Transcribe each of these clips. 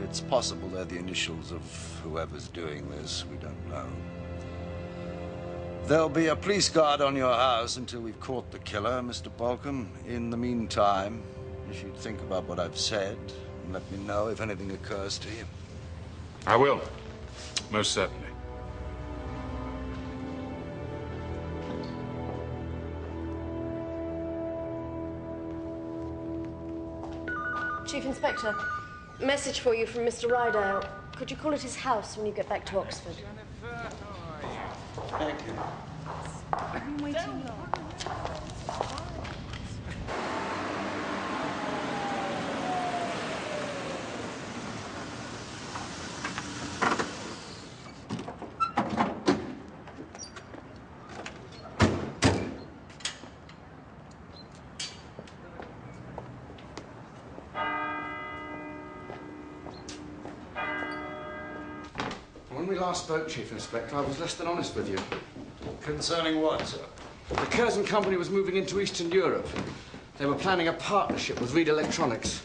It's possible they're the initials of whoever's doing this. We don't know. There'll be a police guard on your house until we've caught the killer, Mr. Balcom. In the meantime, you should think about what I've said and let me know if anything occurs to you. I will. Most certainly. Chief Inspector, message for you from Mr. Rydale. Could you call at his house when you get back to Oxford? Thank you. I've been waiting long. When we last spoke, Chief Inspector, I was less than honest with you. Concerning what, sir? The Curzon Company was moving into Eastern Europe. They were planning a partnership with Reed Electronics.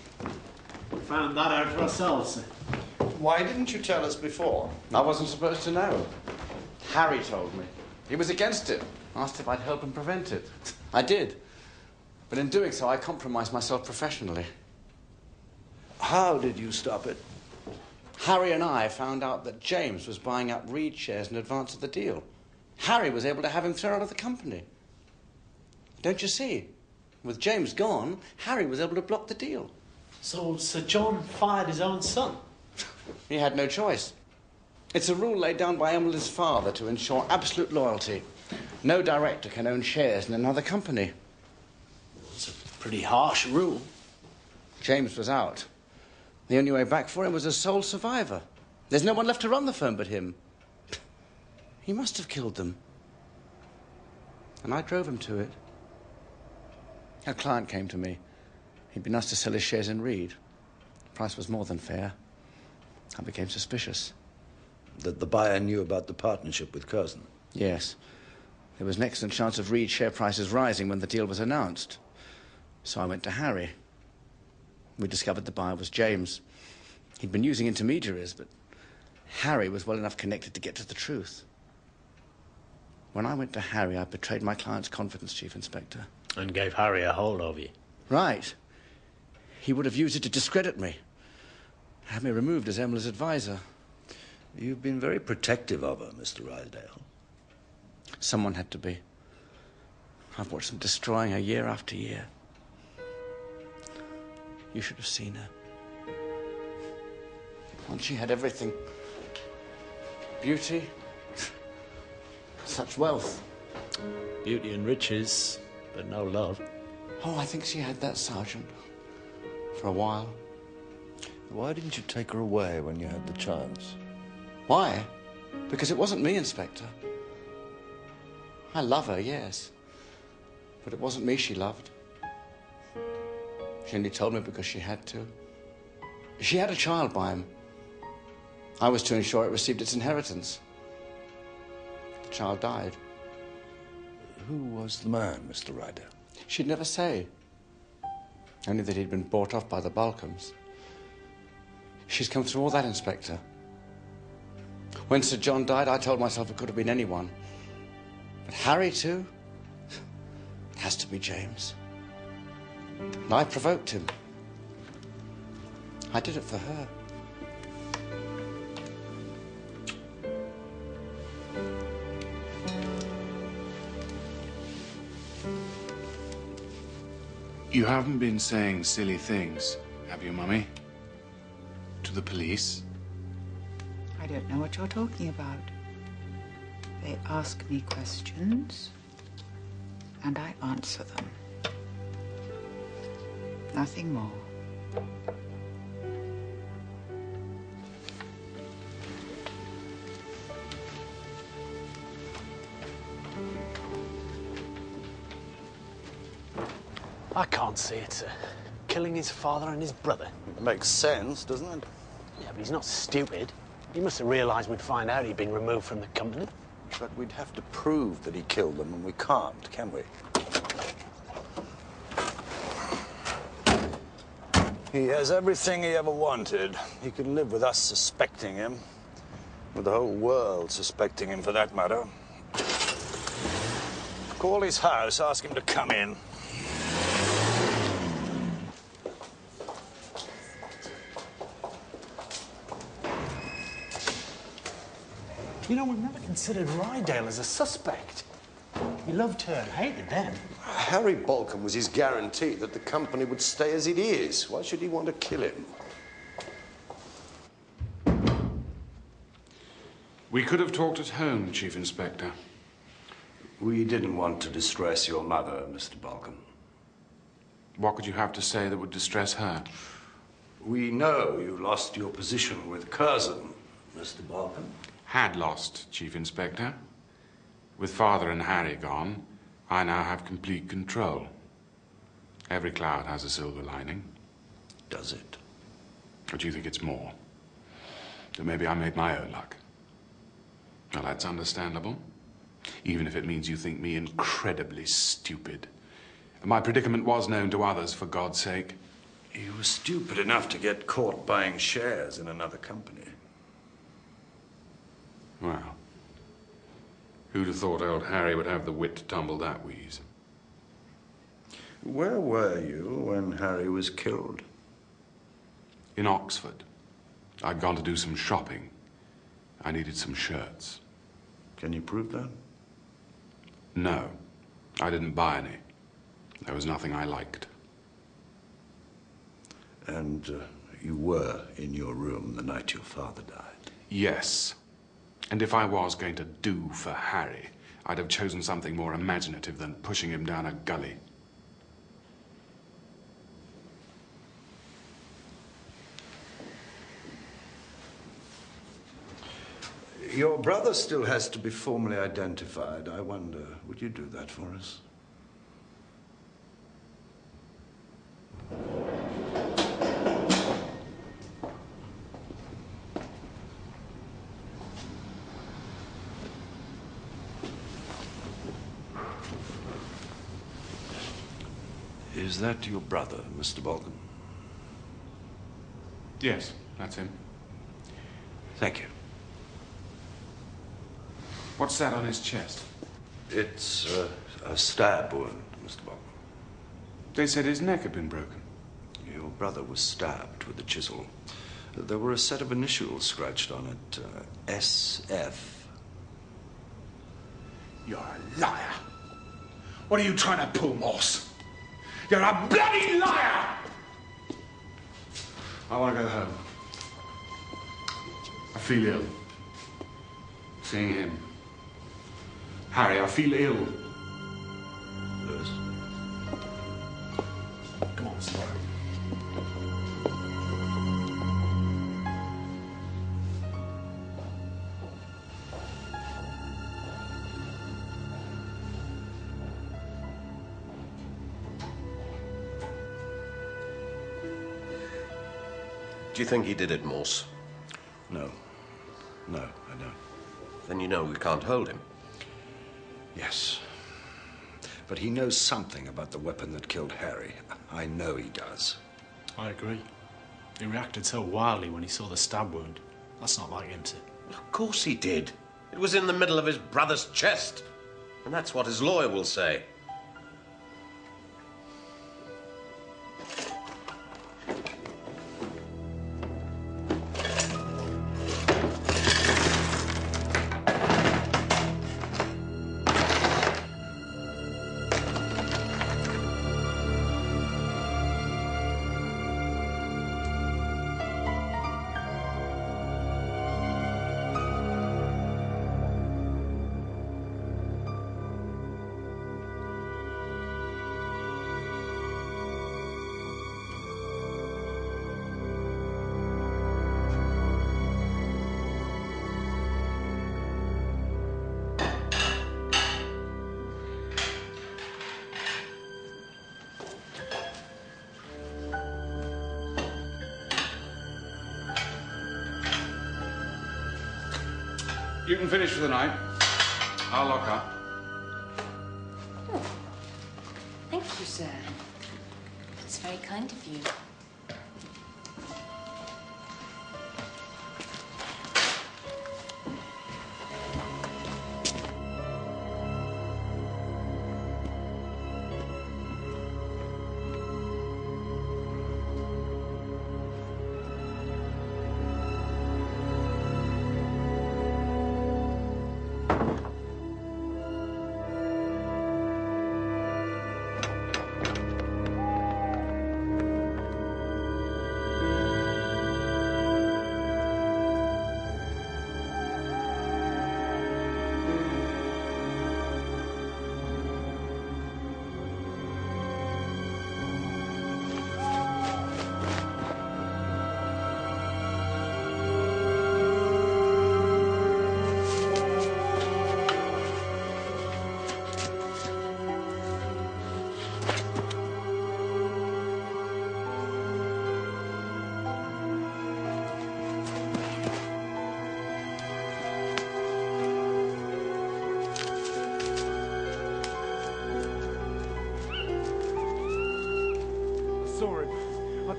We found that out for ourselves, sir. Why didn't you tell us before? I wasn't supposed to know. Harry told me. He was against it. Asked if I'd help him prevent it. I did. But in doing so, I compromised myself professionally. How did you stop it? Harry and I found out that James was buying up Reed shares in advance of the deal. Harry was able to have him thrown out of the company. Don't you see? With James gone, Harry was able to block the deal. So Sir John fired his own son? He had no choice. It's a rule laid down by Emily's father to ensure absolute loyalty. No director can own shares in another company. It's a pretty harsh rule. James was out. The only way back for him was as sole survivor. There's no one left to run the firm but him. He must have killed them. And I drove him to it. A client came to me. He'd been asked to sell his shares in Reed. The price was more than fair. I became suspicious. That the buyer knew about the partnership with Curzon? Yes. There was an excellent chance of Reed share prices rising when the deal was announced. So I went to Harry. We discovered the buyer was James. He'd been using intermediaries, but Harry was well enough connected to get to the truth. When I went to Harry, I betrayed my client's confidence, Chief Inspector. And gave Harry a hold over you? Right. He would have used it to discredit me. Have me removed as Emily's advisor. You've been very protective of her, Mr. Rydale. Someone had to be. I've watched them destroying her year after year. You should have seen her. Once she had everything. Beauty. Such wealth. Beauty and riches, but no love. Oh, I think she had that, Sergeant. For a while. Why didn't you take her away when you had the chance? Why? Because it wasn't me, Inspector. I love her, yes. But it wasn't me she loved. She only told me because she had to. She had a child by him. I was to ensure it received its inheritance. The child died. Who was the man, Mr. Rydale? She'd never say. Only that he'd been bought off by the Balcoms. She's come through all that, Inspector. When Sir John died, I told myself it could have been anyone. But Harry, too? It has to be James. And I provoked him. I did it for her. You haven't been saying silly things, have you, Mummy? To the police? I don't know what you're talking about. They ask me questions, and I answer them. Nothing more. I can't see it, sir. Killing his father and his brother. It makes sense, doesn't it? Yeah, but he's not stupid. He must have realised we'd find out he'd been removed from the company. But we'd have to prove that he killed them, and we can't, can we? He has everything he ever wanted. He can live with us suspecting him. With the whole world suspecting him, for that matter. Call his house, ask him to come in. You know, we've never considered Rydale as a suspect. He loved her and hated them. Harry Balcom was his guarantee that the company would stay as it is. Why should he want to kill him? We could have talked at home, Chief Inspector. We didn't want to distress your mother, Mr. Balcom. What could you have to say that would distress her? We know you lost your position with Curzon, Mr. Balcom. Had lost, Chief Inspector. With Father and Harry gone, I now have complete control. Every cloud has a silver lining. Does it? Or do you think it's more? That maybe I made my own luck? Well, that's understandable. Even if it means you think me incredibly stupid. My predicament was known to others, for God's sake. You were stupid enough to get caught buying shares in another company. Well, who'd have thought old Harry would have the wit to tumble that wheeze? Where were you when Harry was killed? In Oxford. I'd gone to do some shopping. I needed some shirts. Can you prove that? No, I didn't buy any. There was nothing I liked. And you were in your room the night your father died? Yes. And if I was going to do for Harry, I'd have chosen something more imaginative than pushing him down a gully. Your brother still has to be formally identified. I wonder, would you do that for us? Is that your brother, Mr. Balcom? Yes, that's him. Thank you. What's that on his chest? It's a stab wound, Mr. Balcom. They said his neck had been broken. Your brother was stabbed with a chisel. There were a set of initials scratched on it, SF. You're a liar. What are you trying to pull, Morse? You're a bloody liar! I want to go home. I feel ill. Seeing him. Harry, I feel ill. Lewis? Come on, Spyro. Do you think he did it, Morse? No. No, I don't. Then you know we can't hold him. Yes. But he knows something about the weapon that killed Harry. I know he does. I agree. He reacted so wildly when he saw the stab wound. That's not like him to... Of course he did. It was in the middle of his brother's chest. And that's what his lawyer will say. You can finish for the night. I'll lock up. Oh, thank you, sir. That's very kind of you.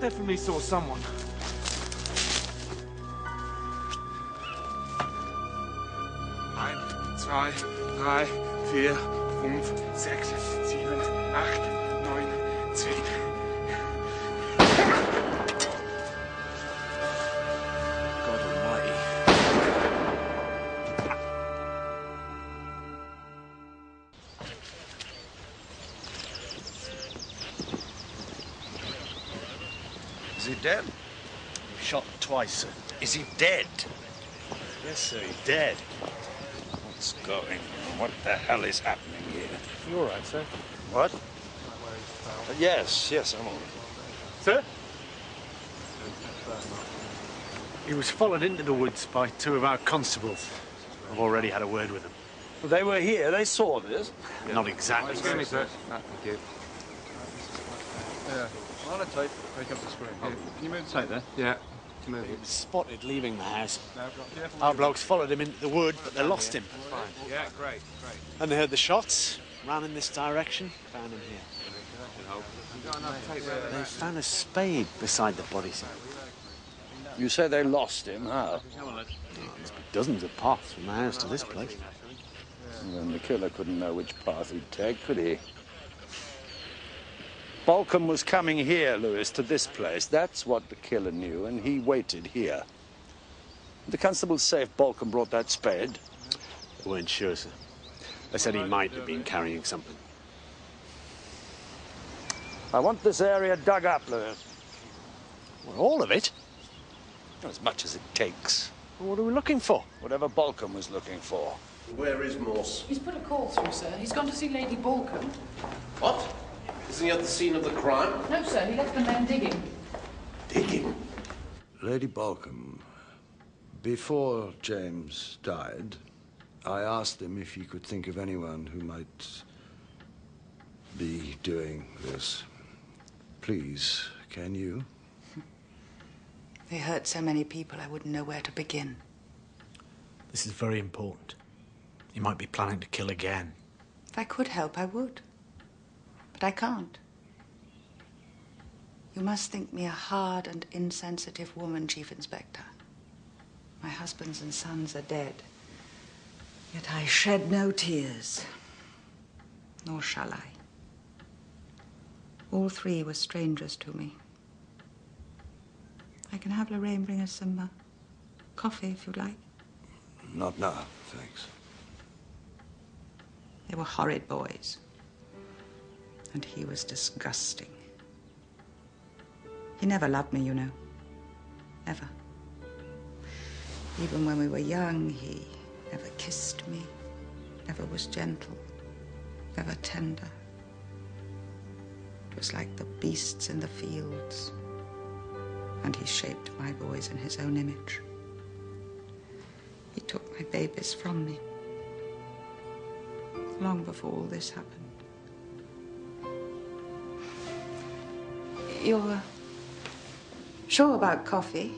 Definitely saw someone. 1, 2, 3, 4, 5, 6, 7, 8, 9, 10. God almighty. Is he dead? Shot twice, sir. Is he dead? Yes, sir, he's dead. What's going on? What the hell is happening here? You all right, sir? What? Yes, I'm all right. Sir? He was followed into the woods by 2 of our constables. I've already had a word with them. Well, they were here. They saw this. Not exactly. Excuse me, sir. Thank you. Yeah. On a tape. Take up the screen. Oh, can you move the tape there? Yeah. He was spotted leaving the house. No, careful. Our blokes followed him into the wood, but they lost him. Fine. Yeah, great. And they heard the shots, ran in this direction, found him here. You got enough tape there? They found a spade beside the body, sir. You say they lost him? How? There's been dozens of paths from the house to this place. Then the killer couldn't know which path he'd take, could he? Balcom was coming here, Lewis, to this place. That's what the killer knew, and he waited here. The constables say if Balcom brought that spade. They weren't sure, sir. They said he might have been carrying something. I want this area dug up, Lewis. Well, all of it? As much as it takes. Well, what are we looking for? Whatever Balcom was looking for. Where is Morse? He's put a call through, sir. He's gone to see Lady Balcom. What? Isn't he at the scene of the crime? No, sir. He left the men digging. Digging? Lady Balcom, before James died, I asked him if he could think of anyone who might be doing this. Please, can you? They hurt so many people, I wouldn't know where to begin. This is very important. He might be planning to kill again. If I could help, I would. But I can't. You must think me a hard and insensitive woman, Chief Inspector. My husbands and sons are dead. Yet I shed no tears. Nor shall I. All 3 were strangers to me. I can have Lorraine bring us some coffee, if you'd like. Not now, thanks. They were horrid boys. And he was disgusting. He never loved me, you know. Never. Even when we were young, he never kissed me, never was gentle, never tender. It was like the beasts in the fields. And he shaped my boys in his own image. He took my babies from me. Long before all this happened. You're sure about coffee?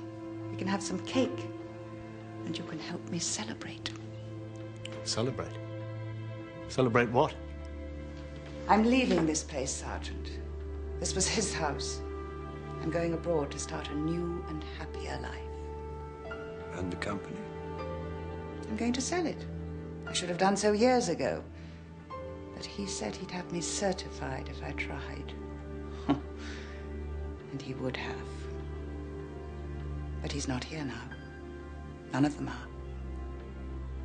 We can have some cake. And you can help me celebrate. Celebrate? Celebrate what? I'm leaving this place, Sergeant. This was his house. I'm going abroad to start a new and happier life. And the company? I'm going to sell it. I should have done so years ago. But he said he'd have me certified if I tried. And he would have. But he's not here now. None of them are.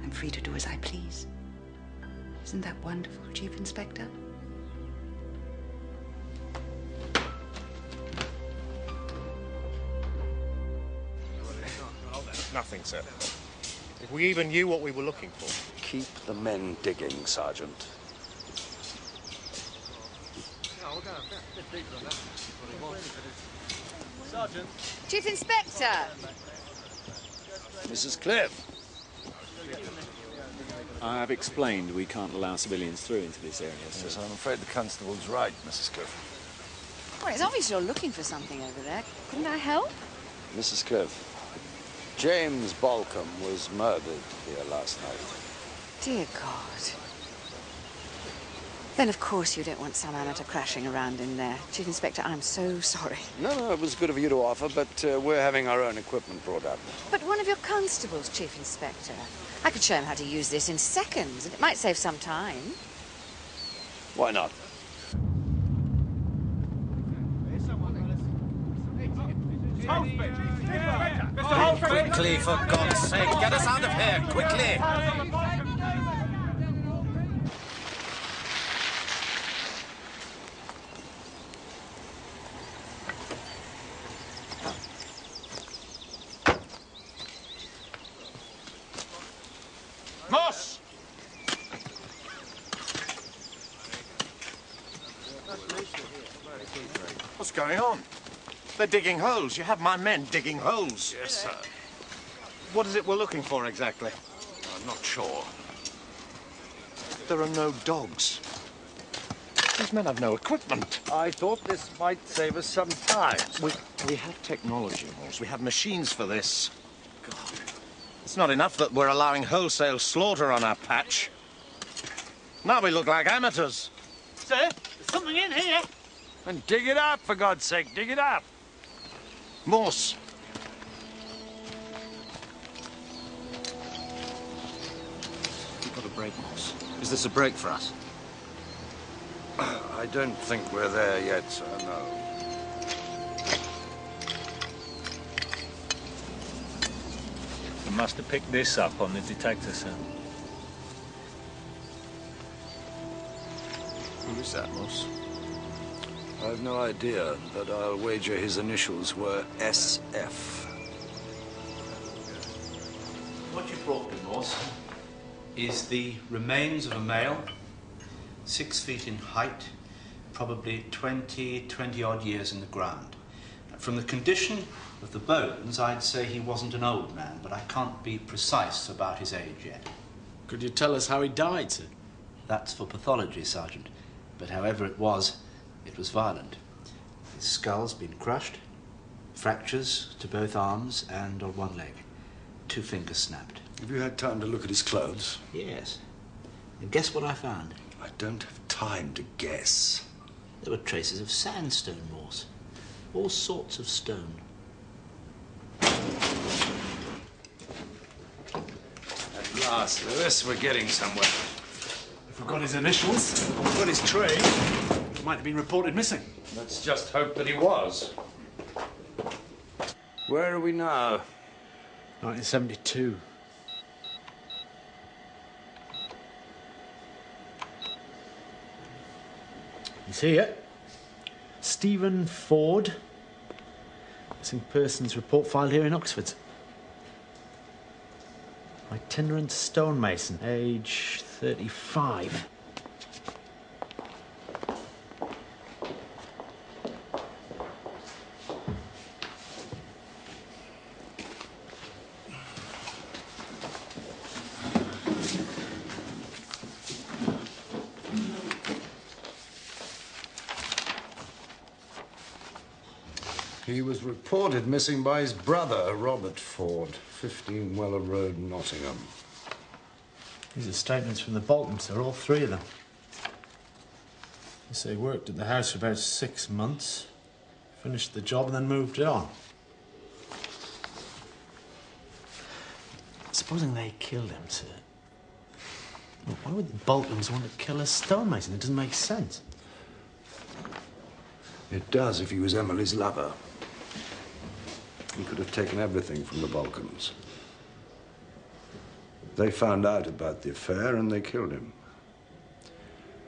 I'm free to do as I please. Isn't that wonderful, Chief Inspector? Nothing, sir. If we even knew what we were looking for. Keep the men digging, Sergeant. Sergeant. Chief Inspector! Mrs. Cliff. I've explained we can't allow civilians through into this area, sir. Yes, I'm afraid the constable's right, Mrs. Cliff. Well, it's obvious you're looking for something over there. Couldn't I help? Mrs. Cliff, James Balcom was murdered here last night. Dear God. Then, of course, you don't want some amateur crashing around in there. Chief Inspector, I'm so sorry. No, it was good of you to offer, but we're having our own equipment brought up. But one of your constables, Chief Inspector. I could show him how to use this in seconds, and it might save some time. Why not? Quickly, for God's sake, get us out of here, quickly! Moss! What's going on? They're digging holes. You have my men digging holes. Yes, sir. What is it we're looking for exactly? I'm not sure. There are no dogs. These men have no equipment. I thought this might save us some time. We have technology, Morse. We have machines for this. God. It's not enough that we're allowing wholesale slaughter on our patch. Now we look like amateurs. Sir, there's something in here. And dig it up, for God's sake, dig it up. Morse. You've got a break, Morse. Is this a break for us? I don't think we're there yet, sir, no. You must have picked this up on the detector, sir. Who is that, Morse? I've no idea, but I'll wager his initials were SF. What you brought me, Morse, is the remains of a male, 6 feet in height, probably 20-odd years in the ground. From the condition of the bones, I'd say he wasn't an old man, but I can't be precise about his age yet. Could you tell us how he died, sir? That's for pathology, Sergeant. But however it was violent. His skull's been crushed, fractures to both arms and on one leg. 2 fingers snapped. Have you had time to look at his clothes? Yes. And guess what I found? I don't have time to guess. There were traces of sandstone, Morse. All sorts of stone. At last, Lewis, we're getting somewhere. If we've got his initials, or we've got his trade, he might have been reported missing. Let's just hope that he was. Where are we now? 1972. He's here. Stephen Ford. Missing persons report filed here in Oxford. Itinerant stonemason, age 35. He was reported missing by his brother, Robert Ford, 15 Weller Road, Nottingham. These are statements from the Balkans, sir, all 3 of them. They say he worked at the house for about 6 months, finished the job and then moved on. Supposing they killed him, sir. Well, why would the Balkans want to kill a stonemason? It doesn't make sense. It does if he was Emily's lover. He could have taken everything from the Balkans. They found out about the affair and they killed him.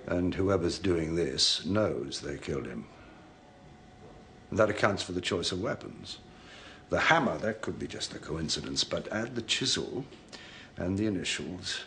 And whoever's doing this knows they killed him. And that accounts for the choice of weapons. The hammer, that could be just a coincidence, but add the chisel and the initials,